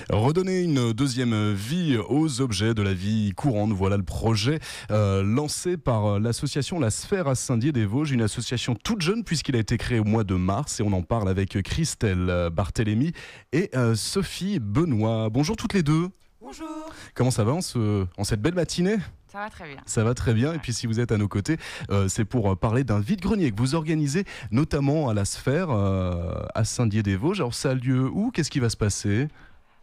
Redonner une deuxième vie aux objets de la vie courante, voilà le projet lancé par l'association La Sphère à Saint-Dié-des-Vosges, une association toute jeune puisqu'il a été créé au mois de mars et on en parle avec Christelle Barthélémy et Sophie Benoît. Bonjour toutes les deux. Bonjour. Comment ça va en cette belle matinée ? Ça va très bien. Ça va très bien. Et puis si vous êtes à nos côtés, c'est pour parler d'un vide-grenier que vous organisez notamment à La Sphère à Saint-Dié-des-Vosges. Alors ça a lieu où ? Qu'est-ce qui va se passer ?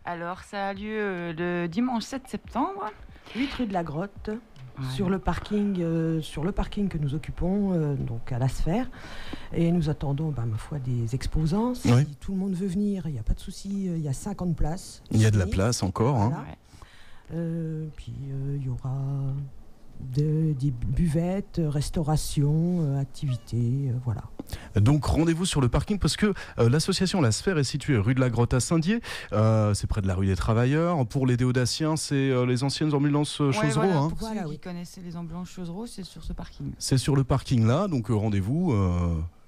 Alors, ça a lieu le dimanche 7 septembre. 8 rue de la Grotte, Voilà. sur le parking que nous occupons, donc à La Sphère. Et nous attendons, ma foi, des exposants. Si Oui. tout le monde veut venir, il n'y a pas de souci, il y a 50 places. Il y a de la Oui. place encore. Hein. Voilà. Ouais. Puis il y aura des buvettes, restauration, activités, voilà. Donc rendez-vous sur le parking parce que l'association La Sphère est située rue de la Grotte à Saint-Dié. C'est près de la rue des Travailleurs. Pour les Déodaciens, c'est les anciennes ambulances Ouais, Chauzereau. voilà, Hein. pour Voilà, ceux oui. qui connaissaient les ambulances Chauzereau, c'est sur ce parking. C'est sur le parking là, donc rendez-vous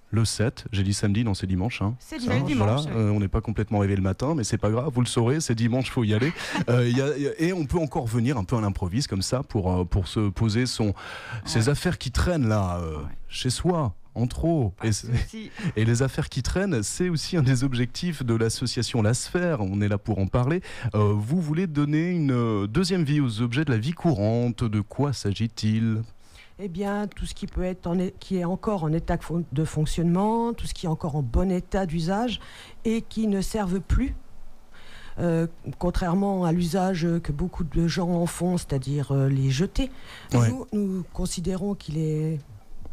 le 7. J'ai dit samedi, non c'est dimanche. Hein. C'est Ça, le dimanche. voilà, on n'est pas complètement réveillé le matin, mais c'est pas grave, vous le saurez, c'est dimanche, faut y aller. Et on peut encore venir un peu à l'improviste comme ça pour se poser ses affaires qui traînent là, chez soi. En trop. Pas de souci. Et les affaires qui traînent, c'est aussi un des objectifs de l'association La Sphère. On est là pour en parler. Vous voulez donner une deuxième vie aux objets de la vie courante. De quoi s'agit-il ? Eh bien, tout ce qui peut être qui est encore en état de fonctionnement, tout ce qui est encore en bon état d'usage et qui ne servent plus. Contrairement à l'usage que beaucoup de gens en font, c'est-à-dire les jeter, Ouais. nous considérons qu'il est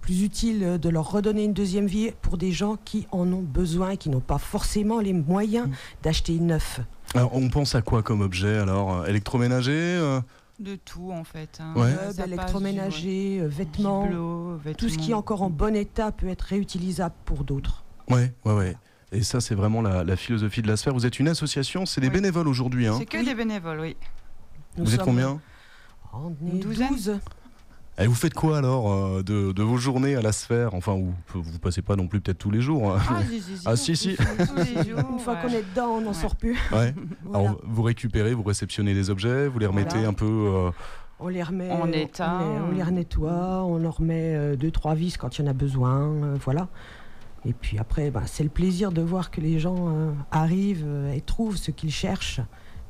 plus utile de leur redonner une deuxième vie pour des gens qui en ont besoin et qui n'ont pas forcément les moyens d'acheter une neuf. Alors, on pense à quoi comme objet alors ? Électroménager De tout, en fait. Hein. Ouais. Ça passe Électroménager, du vêtements, bibelot, tout ce qui est encore en bon état peut être réutilisable pour d'autres. Ouais. Et ça, c'est vraiment la philosophie de La Sphère. Vous êtes une association, c'est des Oui. bénévoles aujourd'hui. Hein. C'est que Oui. des bénévoles, oui. Nous Vous êtes sommes- combien ? On Une est douzaine. 12. Et vous faites quoi alors de vos journées à La Sphère ? Enfin, vous passez pas non plus peut-être tous les jours. Hein. Ah, si. Tous les jours. Une fois qu'on est dedans, on n'en Ouais. sort plus. Ouais. Voilà. Alors, vous récupérez, vous réceptionnez des objets, vous les remettez Voilà. un peu. On les remet En état. on les nettoie, on en remet 2-3 vis quand il y en a besoin, voilà. Et puis après, c'est le plaisir de voir que les gens arrivent et trouvent ce qu'ils cherchent.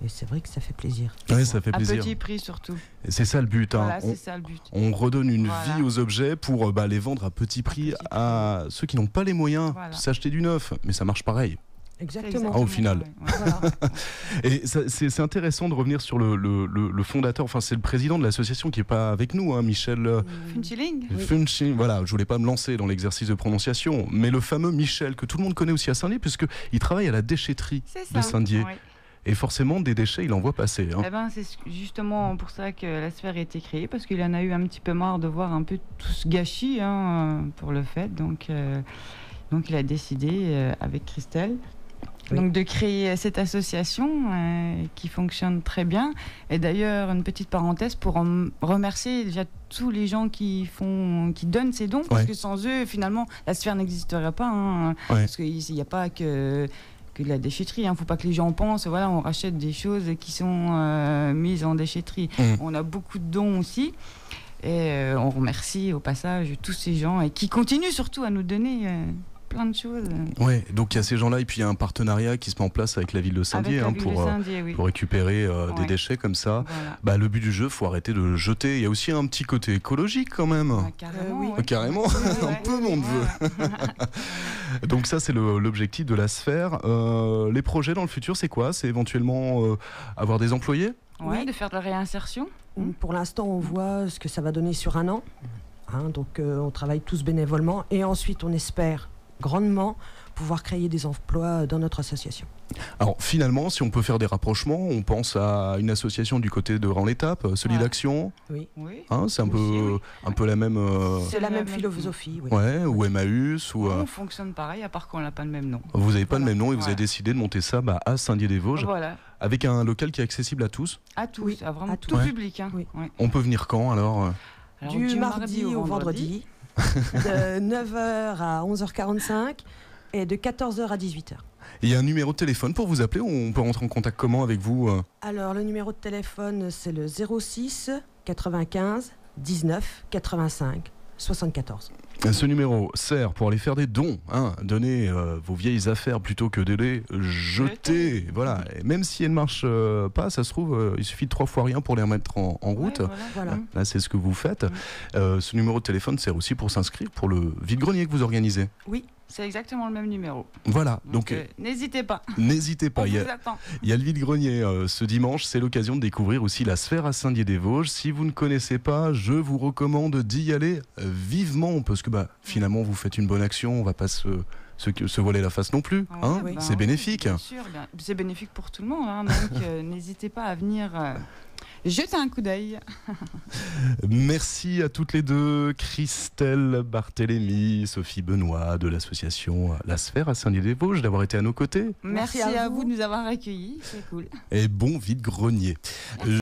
Et c'est vrai que ça fait plaisir. Ouais, ça fait À plaisir. petit prix, surtout. Et c'est ça le but. Hein. Voilà, c'est ça le but. On redonne une Voilà. vie aux objets pour les vendre à petit prix petit prix. à ceux qui n'ont pas les moyens Voilà. de s'acheter du neuf. Mais ça marche pareil. Exactement. Ah, au final. ouais. Voilà. Et c'est intéressant de revenir sur le fondateur, enfin c'est le président de l'association qui n'est pas avec nous, hein, Michel Funchilling. Oui. Funchi. Voilà, je voulais pas me lancer dans l'exercice de prononciation, mais le fameux Michel que tout le monde connaît aussi à Saint-Dié, puisqu'il travaille à la déchetterie C'est ça. de Saint-Dié. Ouais. Et forcément, des déchets, il en voit passer. Hein. Eh ben, c'est justement pour ça que la sphère a été créée, parce qu'il en a eu un petit peu marre de voir un peu tout ce gâchis pour le fait. Donc il a décidé, avec Christelle, Oui. donc de créer cette association qui fonctionne très bien. Et d'ailleurs, une petite parenthèse pour remercier déjà tous les gens qui donnent ces dons, parce Ouais. que sans eux, finalement, la sphère n'existerait pas. Hein, Ouais. Parce qu'il n'y a pas que de la déchetterie. Il ne faut pas que les gens pensent, voilà, on rachète des choses qui sont mises en déchetterie. On a beaucoup de dons aussi. Et on remercie au passage tous ces gens et qui continuent surtout à nous donner plein de choses. Ouais, donc il y a ces gens-là, et puis il y a un partenariat qui se met en place avec la ville de Saint-Dié Avec la ville de Saint-Dié, oui. pour récupérer des Ouais. déchets comme ça. Voilà. Le but du jeu, faut arrêter de jeter. Il y a aussi un petit côté écologique quand même. Ah, carrément, oui. ouais. Carrément, Ouais, un peu mon neveu. voilà. Donc ça, c'est l'objectif de La Sphère. Les projets dans le futur, c'est quoi ? C'est éventuellement avoir des employés ? Ouais, Oui. de faire de la réinsertion. Pour l'instant, on voit ce que ça va donner sur un an. Donc on travaille tous bénévolement. Et ensuite, on espère grandement pouvoir créer des emplois dans notre association. Alors finalement, si on peut faire des rapprochements, on pense à une association du côté de Rend-l'Étape, Solidaction, Oui. Oui. hein, c'est un Aussi, peu, oui. un peu la même... C'est la la même même philosophie, oui. Ouais, ou Emmaüs, ou... On fonctionne pareil, à part qu'on n'a pas le même nom. vous n'avez pas le Voilà. même nom et vous Voilà. avez décidé de monter ça à Saint-Dié-des-Vosges, Voilà, avec un local qui est accessible à tous. à tous, Oui, à vraiment à tout tous. public. Hein. Oui. Ouais. On peut venir quand alors Du mardi au vendredi, de 9h à 11h45 Et de 14h à 18h. Il y a un numéro de téléphone pour vous appeler, on peut rentrer en contact comment avec vous Alors, le numéro de téléphone, c'est le 06 95 19 85 74. Ce numéro sert pour aller faire des dons, donner vos vieilles affaires plutôt que de les jeter. Voilà. Et même si elles ne marchent pas, ça se trouve, il suffit de 3 fois rien pour les remettre en route. Ouais, Voilà. Là, c'est ce que vous faites. Ce numéro de téléphone sert aussi pour s'inscrire pour le vide-grenier que vous organisez. Oui. C'est exactement le même numéro. Voilà. Donc n'hésitez pas. N'hésitez pas. On vous attend. Il y a le vide-grenier ce dimanche. C'est l'occasion de découvrir aussi la sphère à Saint-Dié-des-Vosges. Si vous ne connaissez pas, je vous recommande d'y aller vivement parce que finalement, vous faites une bonne action. On ne va pas se voiler la face non plus. Oui. C'est bénéfique. Bien sûr, c'est bénéfique pour tout le monde. Donc n'hésitez pas à venir jeter un coup d'œil. Merci à toutes les deux, Christelle Barthélémy, Sophie Benoît de l'association La Sphère à Saint-Dié-des-Vosges d'avoir été à nos côtés. Merci à vous de nous avoir accueillis, c'est cool. Et bon vide-grenier.